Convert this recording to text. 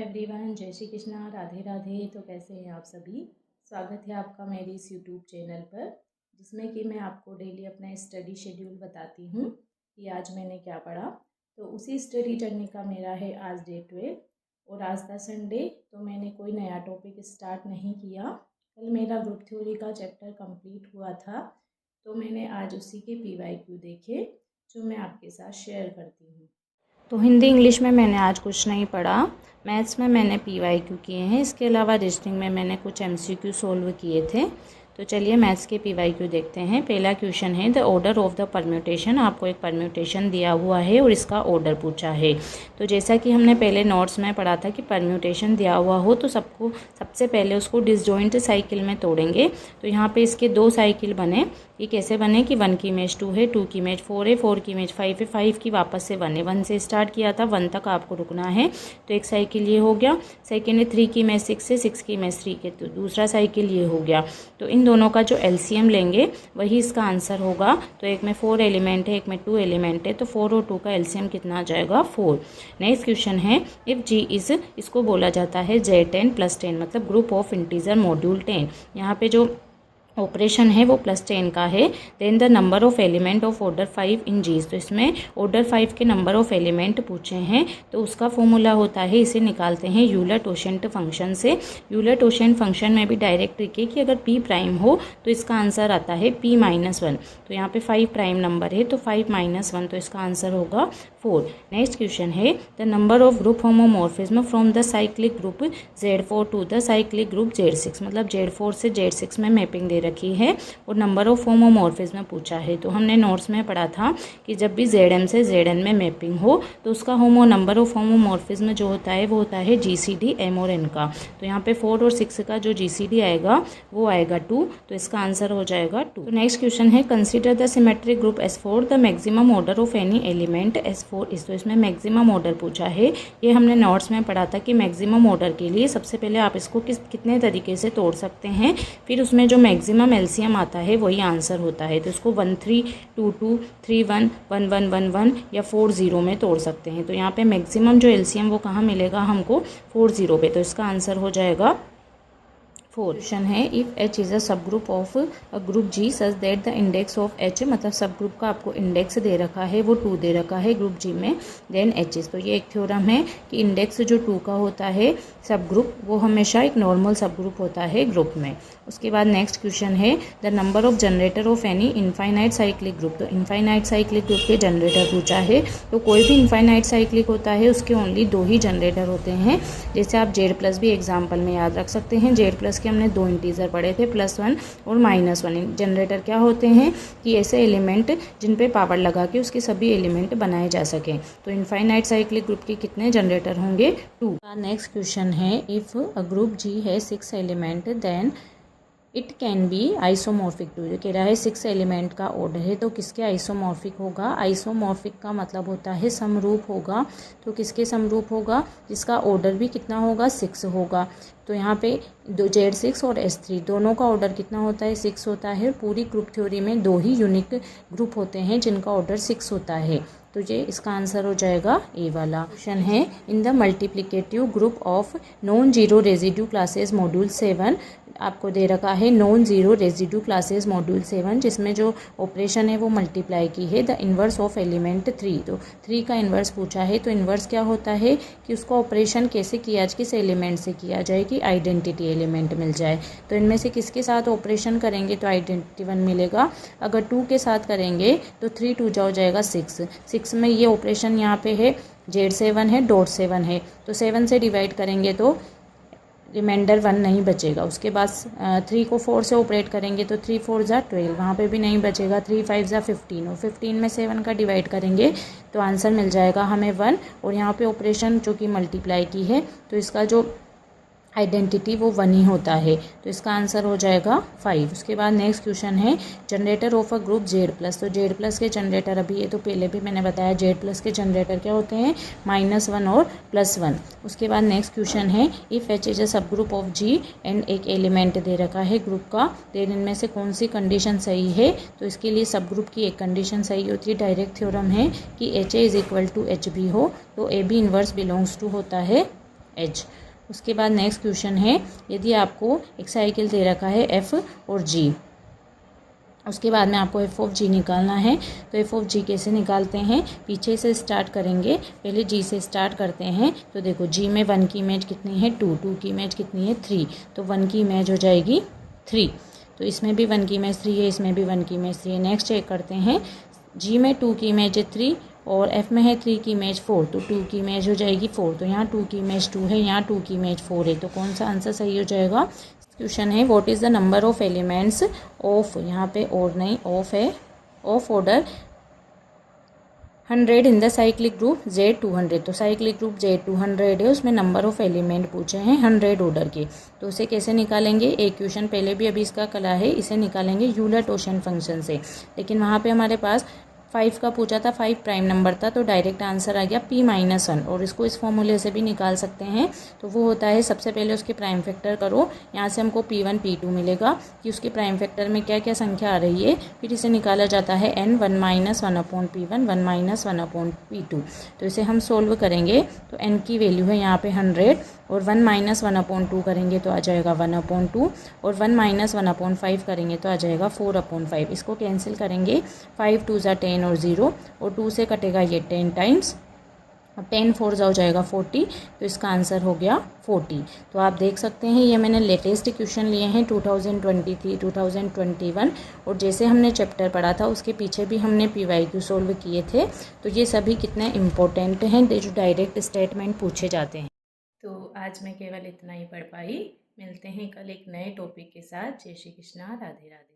Everyone, जय श्री कृष्णा, राधे राधे। तो कैसे हैं आप सभी। स्वागत है आपका मेरे इस यूट्यूब चैनल पर, जिसमें कि मैं आपको डेली अपना स्टडी शेड्यूल बताती हूँ कि आज मैंने क्या पढ़ा। तो उसी स्टडी जर्नी का मेरा है आज डे 12 और आज था संडे। तो मैंने कोई नया टॉपिक स्टार्ट नहीं किया। कल मेरा ग्रुप थ्योरी का चैप्टर कंप्लीट हुआ था, तो मैंने आज उसी के PYQ देखे जो मैं आपके साथ शेयर करती हूँ। तो हिंदी इंग्लिश में मैंने आज कुछ नहीं पढ़ा। मैथ्स में मैंने PYQ किए हैं, इसके अलावा रीजनिंग में मैंने कुछ MCQ सोल्व किए थे। तो चलिए मैथ्स के PYQ देखते हैं। पहला क्वेश्चन है the order of the permutation. आपको एक परम्यूटेशन दिया हुआ है और इसका ऑर्डर पूछा है। तो जैसा कि हमने पहले नोट्स में पढ़ा था कि परम्यूटेशन दिया हुआ हो तो सबसे पहले उसको डिसजॉइंट साइकिल में तोड़ेंगे। तो यहाँ पे इसके 2 साइकिल बने। ये कैसे बने कि 1 की इमेज 2 है, 2 की इमेज 4 है, 4 की इमेज 5 है, 5 की वापस से 1 है। 1 से स्टार्ट किया था, 1 तक आपको रुकना है। तो एक साइकिल ये हो गया। सेकेंड है 3 की इमेज 6 है, 6 की इमेज 3 के, तो दूसरा साइकिल ये हो गया। तो इन दोनों का जो LCM लेंगे वही इसका आंसर होगा। तो एक में 4 एलिमेंट है, एक में 2 एलिमेंट है, तो 4 और 2 का LCM कितना आ जाएगा 4। नेक्स्ट क्वेश्चन है इफ़ G इज़, इसको बोला जाता है Z10 + 10 मतलब ग्रुप ऑफ इंटीजर मॉड्यूल 10। यहाँ पे जो ऑपरेशन है वो +10 का है। Then the number of element of order 5 in जीज। तो इसमें ऑर्डर 5 के नंबर ऑफ एलिमेंट पूछे हैं, तो उसका फॉर्मूला होता है, इसे निकालते हैं यूलर-टोशेंट फंक्शन से। यूलर-टोशेंट फंक्शन में भी डायरेक्ट ट्रिक है कि अगर P प्राइम हो तो इसका आंसर आता है P-1। तो यहाँ पे 5 प्राइम नंबर है तो 5 - 1, तो इसका आंसर होगा 4। नेक्स्ट क्वेश्चन है the number of group homomorphism from the cyclic group Z4 to the cyclic group Z6 मतलब Z4 से Z6 में मैपिंग दे रखी है और नंबर ऑफ होमोमॉर्फिज्म पूछा है। तो हमने नोट्स में पढ़ा था कि जब भी ZM से ZN में मैपिंग हो तो उसका नंबर ऑफ होमोमॉर्फिज्म जो होता है वो होता है GCD M और N का। तो यहाँ पे 4 और 6 का जो GCD आएगा वो आएगा 2, तो इसका आंसर हो जाएगा 2। तो नेक्स्ट क्वेश्चन है consider the symmetric group S4 the maximum order of any element S4 इस। तो इसमें मैक्सिमम ऑर्डर पूछा है। ये हमने नोट्स में पढ़ा था कि मैक्सिमम ऑर्डर के लिए सबसे पहले आप इसको कितने तरीके से तोड़ सकते हैं, फिर उसमें जो मैक्सिमम LCM आता है वही आंसर होता है। तो इसको 1 3 2 2 3 1 1 1 1 1 या 4 0 में तोड़ सकते हैं। तो यहाँ पे मैक्सिमम जो LCM वो कहाँ मिलेगा हमको 4 0 पे, तो इसका आंसर हो जाएगा 4। क्वेश्चन है इफ़ H इज़ अ सब group of a group G such that the index of H मतलब सब ग्रुप का आपको इंडेक्स दे रखा है वो 2 दे रखा है ग्रुप G में, देन H इज़। तो ये एक थ्योरम है कि इंडेक्स जो 2 का होता है सब ग्रुप वो हमेशा एक नॉर्मल सब ग्रुप होता है ग्रुप में। उसके बाद नेक्स्ट क्वेश्चन है the number of generator off any infinite cyclic group. तो इनफाइनाइट साइक्लिक ग्रुप के जनरेटर पूछा है। तो कोई भी इनफाइनाइट साइक्लिक होता है उसके ओनली 2 ही जनरेटर होते हैं। जैसे आप Z+ भी एग्जाम्पल में याद रख सकते हैं। Z+ के हमने 2 इंटीजर पढ़े थे, +1 और -1। जनरेटर क्या होते हैं कि ऐसे एलिमेंट जिन पे पावर लगा के उसके सभी एलिमेंट बनाए जा सकें। तो इनफाइनाइट साइक्लिक ग्रुप के कितने जनरेटर होंगे 2। नेक्स्ट क्वेश्चन है इफ़ अ ग्रुप G है 6 element then it can be isomorphic to. जो कह रहा है 6 एलिमेंट का ऑर्डर है तो किसके आइसोमॉर्फिक होगा। आइसोमॉर्फिक का मतलब होता है समरूप होगा। तो किसके समरूप होगा, जिसका ऑर्डर भी कितना होगा 6 होगा। तो यहाँ पे Z6 और S3 दोनों का ऑर्डर कितना होता है 6 होता है। पूरी ग्रुप थ्योरी में 2 ही यूनिक ग्रुप होते हैं जिनका ऑर्डर 6 होता है। तो ये इसका आंसर हो जाएगा A वाला। क्वेश्चन है in the multiplicative group of non zero residue classes module 7। आपको दे रखा है non zero residue classes module 7 जिसमें जो ऑपरेशन है वो मल्टीप्लाई की है द इन्वर्स ऑफ एलिमेंट 3। तो 3 का इन्वर्स पूछा है। तो इन्वर्स क्या होता है कि उसका ऑपरेशन कैसे किया, किस एलिमेंट से किया जाए कि आइडेंटिटी एलिमेंट मिल जाए। तो इनमें से किसके साथ ऑपरेशन करेंगे तो आइडेंटिटी 1 मिलेगा। अगर 2 के साथ करेंगे तो 3 2 जा जाएगा 6 में ये ऑपरेशन यहाँ पे है Z7 है .7 है। तो 7 से डिवाइड करेंगे तो रिमाइंडर 1 नहीं बचेगा। उसके बाद 3 को 4 से ऑपरेट करेंगे तो 3 4 जा 12, वहाँ पे भी नहीं बचेगा। 3 5 जा 15 और 15 में 7 का डिवाइड करेंगे तो आंसर मिल जाएगा हमें 1। और यहाँ पे ऑपरेशन जो कि मल्टीप्लाई की है तो इसका जो आइडेंटिटी वो 1 ही होता है। तो इसका आंसर हो जाएगा 5। उसके बाद नेक्स्ट क्वेश्चन है generator of a group Z+। तो Z+ के जनरेटर अभी ये तो पहले भी मैंने बताया Z+ के जनरेटर क्या होते हैं -1 और +1। उसके बाद नेक्स्ट क्वेश्चन है इफ़ H इज अ सब ग्रुप ऑफ G एंड एक एलिमेंट दे रखा है ग्रुप का, देन इनमें से कौन सी कंडीशन सही है। तो इसके लिए सब ग्रुप की एक कंडीशन सही होती है। डायरेक्ट थ्योरम है कि HA = HB हो तो AB इन्वर्स बिलोंग्स टू होता है एच। उसके बाद नेक्स्ट क्वेश्चन है, यदि आपको एक साइकिल दे रखा है एफ और जी, उसके बाद में आपको एफ ऑफ जी निकालना है। तो एफ ऑफ जी कैसे निकालते हैं, पीछे से स्टार्ट करेंगे, पहले जी से स्टार्ट करते हैं। तो देखो जी में 1 की इमेज कितनी है 2, 2 की इमेज कितनी है 3, तो 1 की इमेज हो जाएगी 3। तो इसमें भी 1 की इमेज 3 है, इसमें भी 1 की इमेज 3 है। नेक्स्ट चेक करते हैं, जी में 2 की इमेज है 3 और एफ में है 3 की इमेज 4, तो 2 की इमेज हो जाएगी 4। तो यहाँ 2 की इमेज 2 है, यहाँ 2 की इमेज 4 है, तो कौन सा आंसर सही हो जाएगा। क्वेश्चन है what is the number of elements of, यहाँ पे और नहीं ऑफ है, of order 100 in the cyclic group Z200। तो साइक्लिक ग्रुप Z200 है, उसमें नंबर ऑफ एलिमेंट पूछे हैं 100 ऑर्डर के। तो उसे कैसे निकालेंगे, एक क्वेश्चन पहले भी अभी इसका कला है, इसे निकालेंगे यूलर-टॉशन फंक्शन से। लेकिन वहाँ पे हमारे पास 5 का पूछा था, 5 प्राइम नंबर था, तो डायरेक्ट आंसर आ गया P-1, और इसको इस फॉर्मूले से भी निकाल सकते हैं। तो वो होता है, सबसे पहले उसके प्राइम फैक्टर करो, यहाँ से हमको P1 P2 मिलेगा कि उसके प्राइम फैक्टर में क्या क्या संख्या आ रही है, फिर इसे निकाला जाता है n 1-1/P1 1-1/P2। तो इसे हम सोल्व करेंगे तो n की वैल्यू है यहाँ पे 100, और 1-1/2 करेंगे तो आ जाएगा 1/2, और 1-1/5 करेंगे तो आ जाएगा 4/5। इसको कैंसिल करेंगे, 5 2 ज़ा 10 और 0, और 2 से कटेगा ये 10 टाइम्स, अब 10 4 हो जाएगा 40, तो इसका आंसर हो गया 40। तो आप देख सकते हैं ये मैंने लेटेस्ट क्वेश्चन लिए हैं 2023 2021, और जैसे हमने चैप्टर पढ़ा था उसके पीछे भी हमने PYQ सॉल्व किए थे। तो ये सभी कितने इम्पोर्टेंट हैं, जो डायरेक्ट स्टेटमेंट पूछे जाते हैं। तो आज मैं केवल इतना ही पढ़ पाई, मिलते हैं कल एक नए टॉपिक के साथ। जय श्री कृष्णा, राधे राधे।